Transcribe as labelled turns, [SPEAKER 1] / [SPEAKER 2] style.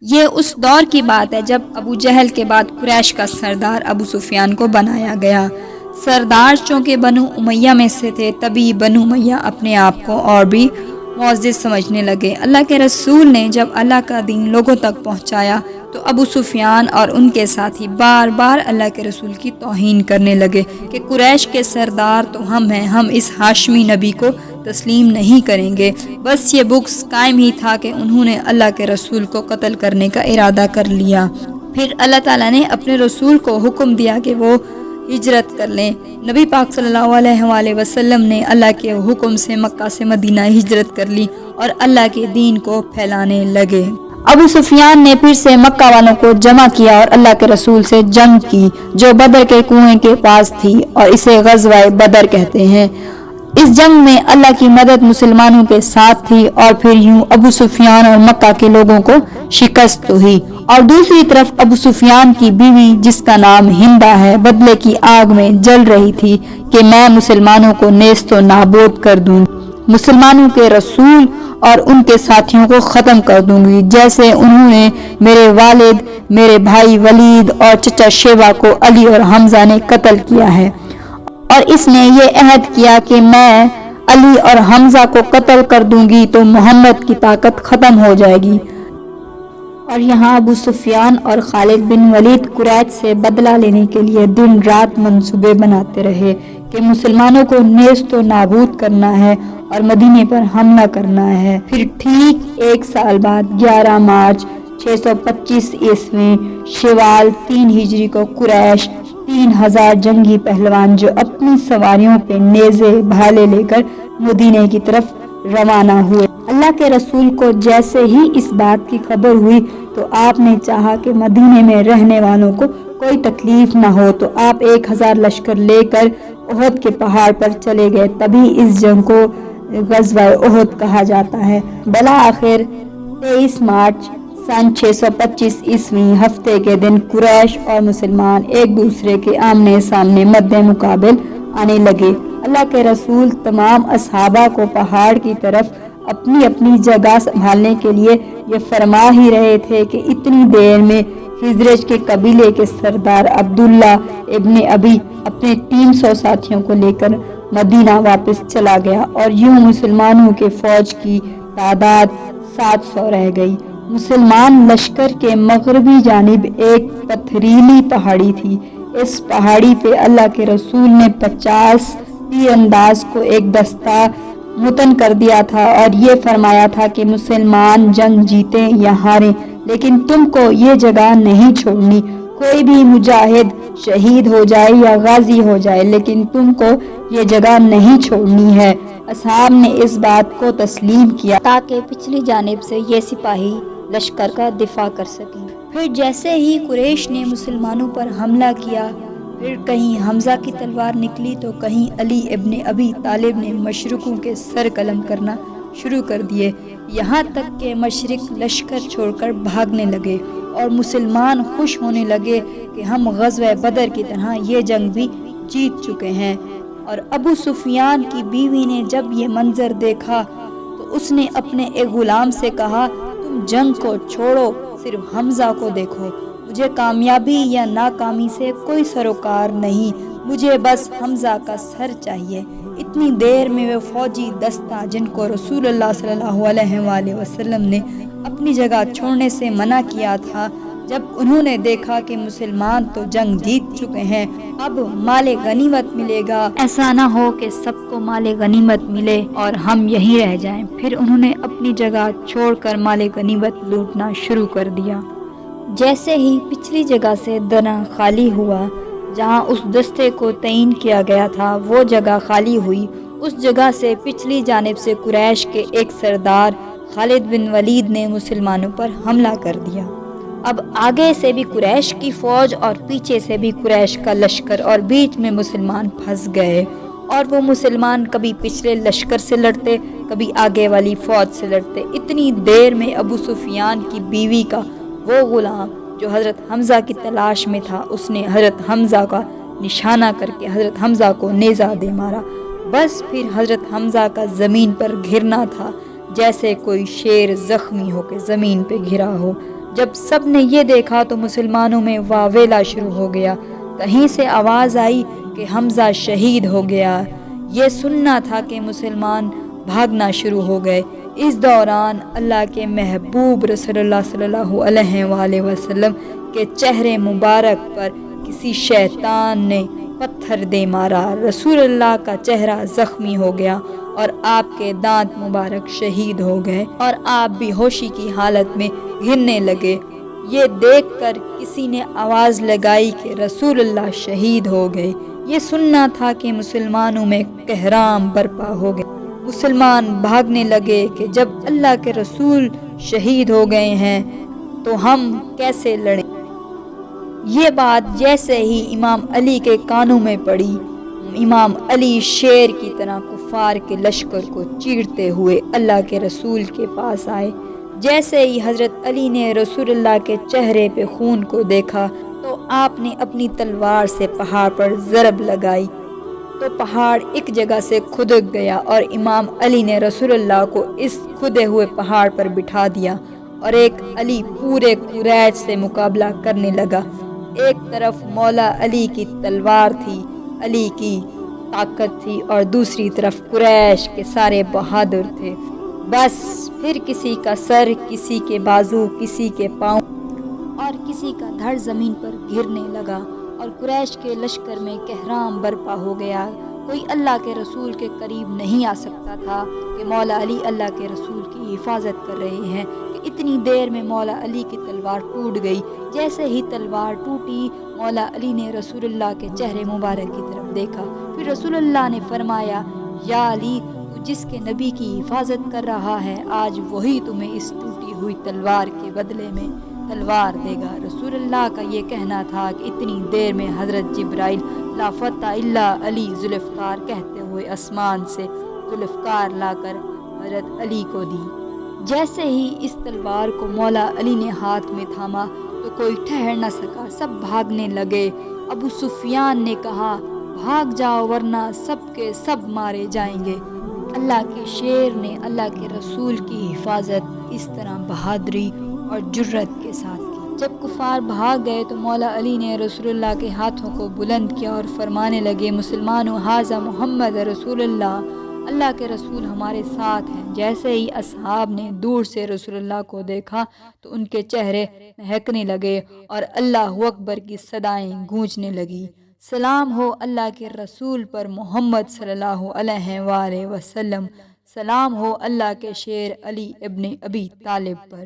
[SPEAKER 1] یہ اس دور کی بات ہے جب ابو جہل کے بعد قریش کا سردار ابو سفیان کو بنایا گیا۔ سردار چونکہ بنو امیہ میں سے تھے، تبھی بنو امیہ اپنے آپ کو اور بھی معزز سمجھنے لگے۔ اللہ کے رسول نے جب اللہ کا دین لوگوں تک پہنچایا تو ابو سفیان اور ان کے ساتھی بار بار اللہ کے رسول کی توہین کرنے لگے کہ قریش کے سردار تو ہم ہیں، ہم اس ہاشمی نبی کو تسلیم نہیں کریں گے۔ بس یہ بغض قائم ہی تھا کہ انہوں نے اللہ کے رسول کو قتل کرنے کا ارادہ کر لیا۔ پھر اللہ تعالیٰ نے اپنے رسول کو حکم دیا کہ وہ ہجرت کر لیں۔ نبی پاک صلی اللہ علیہ وآلہ وسلم نے اللہ کے حکم سے مکہ سے مدینہ ہجرت کر لی اور اللہ کے دین کو پھیلانے لگے۔ ابو سفیان نے پھر سے مکہ والوں کو جمع کیا اور اللہ کے رسول سے جنگ کی جو بدر کے کنویں کے پاس تھی، اور اسے غزوہ بدر کہتے ہیں۔ اس جنگ میں اللہ کی مدد مسلمانوں کے ساتھ تھی اور پھر یوں ابو سفیان اور مکہ کے لوگوں کو شکست ہوئی، اور دوسری طرف ابو سفیان کی بیوی جس کا نام ہندہ ہے بدلے کی آگ میں جل رہی تھی کہ میں مسلمانوں کو نیست و نابود کر دوں، مسلمانوں کے رسول اور ان کے ساتھیوں کو ختم کر دوں گی، جیسے انہوں نے میرے والد، میرے بھائی ولید اور چچا شیبہ کو علی اور حمزہ نے قتل کیا ہے، اور اس نے یہ عہد کیا کہ میں علی اور حمزہ کو قتل کر دوں گی تو محمد کی طاقت ختم ہو جائے گی۔ اور یہاں ابو سفیان اور خالد بن ولید قریش سے بدلہ لینے کے لیے دن رات منصوبے بناتے رہے کہ مسلمانوں کو نیست و نابود کرنا ہے اور مدینے پر حملہ کرنا ہے۔ پھر ٹھیک ایک سال بعد 11 مارچ 625 عیسوی شوال 3 ہجری کو قریش 3000 جنگی پہلوان جو اپنی سواریوں پہ نیزے بھالے لے کر مدینے کی طرف روانہ ہوئے۔ اللہ کے رسول کو جیسے ہی اس بات کی خبر ہوئی تو آپ نے چاہا کہ مدینے میں رہنے والوں کو کوئی تکلیف نہ ہو، تو آپ 1000 لشکر لے کر احد کے پہاڑ پر چلے گئے۔ تبھی اس جنگ کو غزوہ احد کہا جاتا ہے۔ بالآخر 23 مارچ سن 625 عیسوی ہفتے کے دن قریش اور مسلمان ایک دوسرے کے آمنے سامنے مد مقابل آنے لگے۔ اللہ کے رسول تمام اصحابہ کو پہاڑ کی طرف اپنی اپنی جگہ سنبھالنے کے لیے یہ فرما ہی رہے تھے کہ اتنی دیر میں خزرج کے قبیلے کے سردار عبداللہ ابن ابی اپنے 300 ساتھیوں کو لے کر مدینہ واپس چلا گیا، اور یوں مسلمانوں کے فوج کی تعداد 700 رہ گئی۔ مسلمان لشکر کے مغربی جانب ایک پتھریلی پہاڑی تھی۔ اس پہاڑی پہ اللہ کے رسول نے 50 تیر انداز کو ایک دستہ متن کر دیا تھا اور یہ فرمایا تھا کہ مسلمان جنگ جیتیں یا ہاریں لیکن تم کو یہ جگہ نہیں چھوڑنی، کوئی بھی مجاہد شہید ہو جائے یا غازی ہو جائے لیکن تم کو یہ جگہ نہیں چھوڑنی ہے۔ اصحاب نے اس بات کو تسلیم کیا تاکہ پچھلی جانب سے یہ سپاہی لشکر کا دفاع کر سکیں۔ پھر جیسے ہی قریش نے مسلمانوں پر حملہ کیا، پھر کہیں حمزہ کی تلوار نکلی تو کہیں علی ابن ابی طالب نے مشرکوں کے سر قلم کرنا شروع کر دیے، یہاں تک کہ مشرک لشکر چھوڑ کر بھاگنے لگے اور مسلمان خوش ہونے لگے کہ ہم غزوہ بدر کی طرح یہ جنگ بھی جیت چکے ہیں۔ اور ابو سفیان کی بیوی نے جب یہ منظر دیکھا تو اس نے اپنے ایک غلام سے کہا، تم جنگ کو چھوڑو، صرف حمزہ کو دیکھو، مجھے کامیابی یا ناکامی سے کوئی سروکار نہیں، مجھے بس حمزہ کا سر چاہیے۔ اتنی دیر میں وہ فوجی دستہ جن کو رسول اللہ صلی اللہ علیہ وآلہ وسلم نے اپنی جگہ چھوڑنے سے منع کیا تھا، جب انہوں نے دیکھا کہ مسلمان تو جنگ جیت چکے ہیں، اب مال غنیمت ملے گا، ایسا نہ ہو کہ سب کو مال غنیمت ملے اور ہم یہیں رہ جائیں، پھر انہوں نے اپنی جگہ چھوڑ کر مال غنیمت لوٹنا شروع کر دیا۔ جیسے ہی پچھلی جگہ سے دنا خالی ہوا جہاں اس دستے کو تعین کیا گیا تھا، وہ جگہ خالی ہوئی، اس جگہ سے پچھلی جانب سے قریش کے ایک سردار خالد بن ولید نے مسلمانوں پر حملہ کر دیا۔ اب آگے سے بھی قریش کی فوج اور پیچھے سے بھی قریش کا لشکر اور بیچ میں مسلمان پھنس گئے، اور وہ مسلمان کبھی پچھلے لشکر سے لڑتے کبھی آگے والی فوج سے لڑتے۔ اتنی دیر میں ابو سفیان کی بیوی کا وہ غلام جو حضرت حمزہ کی تلاش میں تھا، اس نے حضرت حمزہ کا نشانہ کر کے حضرت حمزہ کو نیزہ دے مارا۔ بس پھر حضرت حمزہ کا زمین پر گرنا تھا جیسے کوئی شیر زخمی ہو کے زمین پہ گرا ہو۔ جب سب نے یہ دیکھا تو مسلمانوں میں واویلا شروع ہو گیا۔ کہیں سے آواز آئی کہ حمزہ شہید ہو گیا۔ یہ سننا تھا کہ مسلمان بھاگنا شروع ہو گئے۔ اس دوران اللہ کے محبوب رسول اللہ صلی اللہ علیہ وآلہ وسلم کے چہرے مبارک پر کسی شیطان نے پتھر دے مارا۔ رسول اللہ کا چہرہ زخمی ہو گیا اور آپ کے دانت مبارک شہید ہو گئے اور آپ بے ہوشی کی حالت میں گرنے لگے۔ یہ دیکھ کر کسی نے آواز لگائی کہ رسول اللہ شہید ہو گئے۔ یہ سننا تھا کہ مسلمانوں میں قہرام برپا ہو گیا۔ مسلمان بھاگنے لگے کہ جب اللہ کے رسول شہید ہو گئے ہیں تو ہم کیسے لڑیں۔ یہ بات جیسے ہی امام علی کے کانوں میں پڑی، امام علی شیر کی طرح کفار کے لشکر کو چیرتے ہوئے اللہ کے رسول کے پاس آئے۔ جیسے ہی حضرت علی نے رسول اللہ کے چہرے پہ خون کو دیکھا تو آپ نے اپنی تلوار سے پہاڑ پر ضرب لگائی تو پہاڑ ایک جگہ سے کھدک گیا اور امام علی نے رسول اللہ کو اس کھدے ہوئے پہاڑ پر بٹھا دیا اور ایک علی پورے قریش سے مقابلہ کرنے لگا۔ ایک طرف مولا علی کی تلوار تھی، علی کی طاقت تھی، اور دوسری طرف قریش کے سارے بہادر تھے۔ بس پھر کسی کا سر، کسی کے بازو، کسی کے پاؤں اور کسی کا دھڑ زمین پر گرنے لگا اور قریش کے لشکر میں قہرام برپا ہو گیا۔ کوئی اللہ کے رسول کے قریب نہیں آ سکتا تھا کہ مولا علی اللہ کے رسول کی حفاظت کر رہے ہیں کہ اتنی دیر میں مولا علی کی تلوار ٹوٹ گئی۔ جیسے ہی تلوار ٹوٹی، مولا علی نے رسول اللہ کے چہرے مبارک کی طرف دیکھا۔ پھر رسول اللہ نے فرمایا، یا علی، تو جس کے نبی کی حفاظت کر رہا ہے آج وہی تمہیں اس ٹوٹی ہوئی تلوار کے بدلے میں تلوار دے گا۔ رسول اللہ کا یہ کہنا تھا کہ اتنی دیر میں حضرت جبرائیل لا فتح الا علی ذوالفقار کہتے ہوئے آسمان سے ذوالفقار لا کر حضرت علی کو دی۔ جیسے ہی اس تلوار کو مولا علی نے ہاتھ میں تھاما تو کوئی ٹھہر نہ سکا، سب بھاگنے لگے۔ ابو سفیان نے کہا، بھاگ جاؤ ورنہ سب کے سب مارے جائیں گے۔ اللہ کے شیر نے اللہ کے رسول کی حفاظت اس طرح بہادری اور جرت کے ساتھ کی۔ جب کفار بھاگ گئے تو مولا علی نے رسول اللہ کے ہاتھوں کو بلند کیا اور فرمانے لگے، مسلمانوں، ھذا محمد رسول اللہ، اللہ کے رسول ہمارے ساتھ ہیں۔ جیسے ہی اصحاب نے دور سے رسول اللہ کو دیکھا تو ان کے چہرے مہکنے لگے اور اللہ اکبر کی صدائیں گونجنے لگی۔ سلام ہو اللہ کے رسول پر محمد صلی اللہ علیہ وآلہ وسلم، سلام ہو اللہ کے شیر علی ابن ابی طالب پر۔